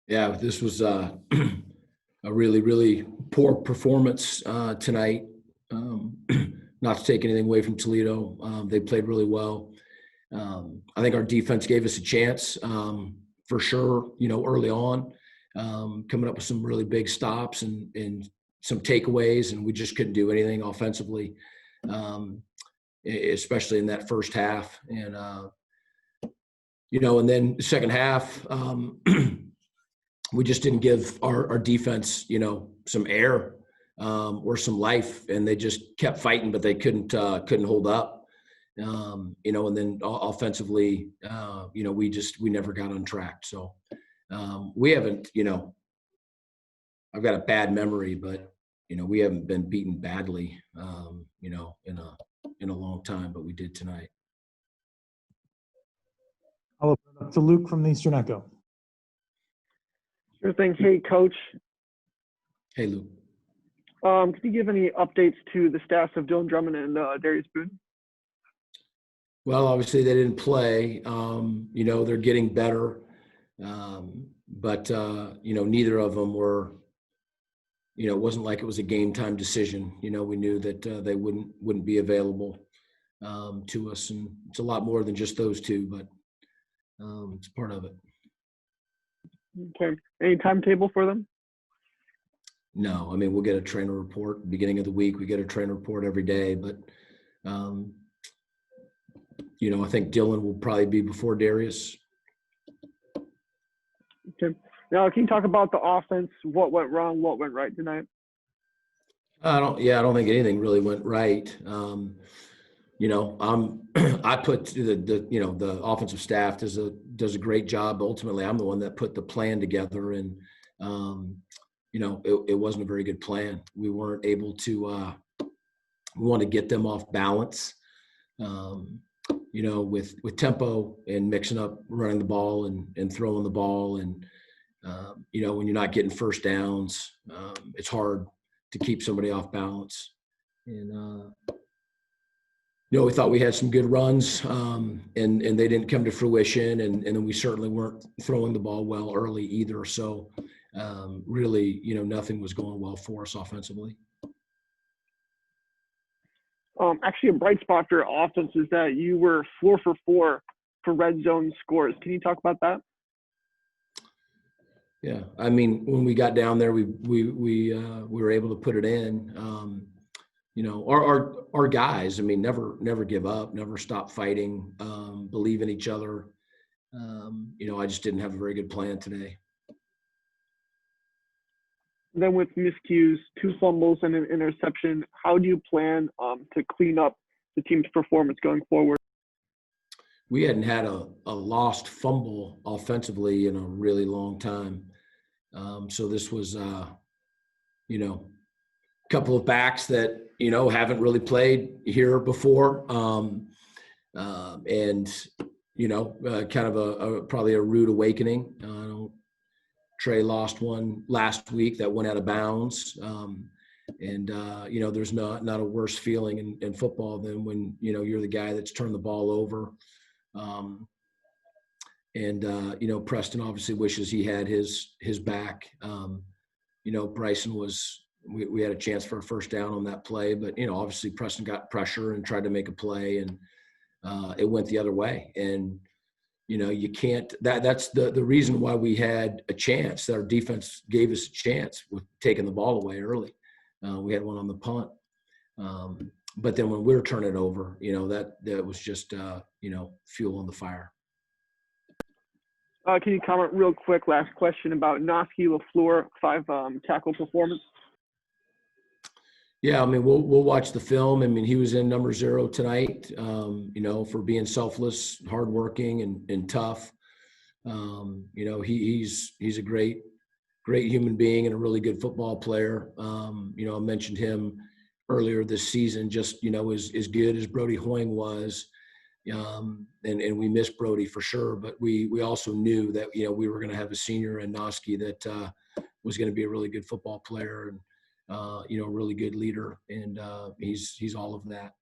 Yeah, this was a really, really poor performance tonight. Um, Not to take anything away from Toledo, they played really well. I think our defense gave us a chance for sure. Early on, coming up with some really big stops and some takeaways, and we just couldn't do anything offensively, um, especially in that first half. And then the second half. We just didn't give our defense, some air or some life, and they just kept fighting, but they couldn't hold up. And then offensively, we never got on track. So we haven't, I've got a bad memory, but we haven't been beaten badly, in a long time, but we did tonight. I'll open it up to Luke from the Eastern Echo. Sure thing. Hey, Coach. Hey, Luke. Could you give any updates to the staffs of Dylan Drummond and Darius Boone? Well, obviously they didn't play. They're getting better, but neither of them were. It wasn't like it was a game time decision. We knew that they wouldn't be available to us, and it's a lot more than just those two, but it's part of it. Okay. Any timetable for them? No, I mean, we'll get a trainer report beginning of the week. We get a trainer report every day, but I think Dylan will probably be before Darius. Okay. Now, can you talk about the offense? What went wrong? What went right tonight? I don't think anything really went right. I put the offensive staff does a great job. Ultimately, I'm the one that put the plan together, and it wasn't a very good plan. We weren't able to. We want to get them off balance. With tempo and mixing up running the ball and throwing the ball, and when you're not getting first downs, it's hard to keep somebody off balance. And we thought we had some good runs, and they didn't come to fruition, and then we certainly weren't throwing the ball well early either. So really, nothing was going well for us offensively. Actually, a bright spot for your offense is that you were 4 for 4 for red zone scores. Can you talk about that? Yeah, I mean, when we got down there, we were able to put it in. Our guys, I mean, never give up, never stop fighting, believe in each other. I just didn't have a very good plan today. Then with miscues, 2 fumbles and an interception, how do you plan to clean up the team's performance going forward? We hadn't had a lost fumble offensively in a really long time. So this was, a couple of backs that, haven't really played here before. And kind of probably a rude awakening. Trey lost one last week that went out of bounds. There's not a worse feeling in football than when, you're the guy that's turned the ball over. Preston obviously wishes he had his back. Bryson we had a chance for a first down on that play, but, obviously Preston got pressure and tried to make a play, and it went the other way. And, you can't, that's the reason why we had a chance, that our defense gave us a chance with taking the ball away early. We had one on the punt. But then when we were turning it over, that was just, fuel on the fire. Can you comment real quick, last question, about Noski LaFleur 5 tackle performance? Yeah, I mean, we'll watch the film. I mean, he was in number 0 tonight, for being selfless, hardworking, and tough. He's a great human being and a really good football player. I mentioned him earlier this season, just, as good as Brody Hoying was. And we miss Brody for sure, but we also knew that, we were going to have a senior in Noski that was going to be a really good football player and, a really good leader. And he's all of that.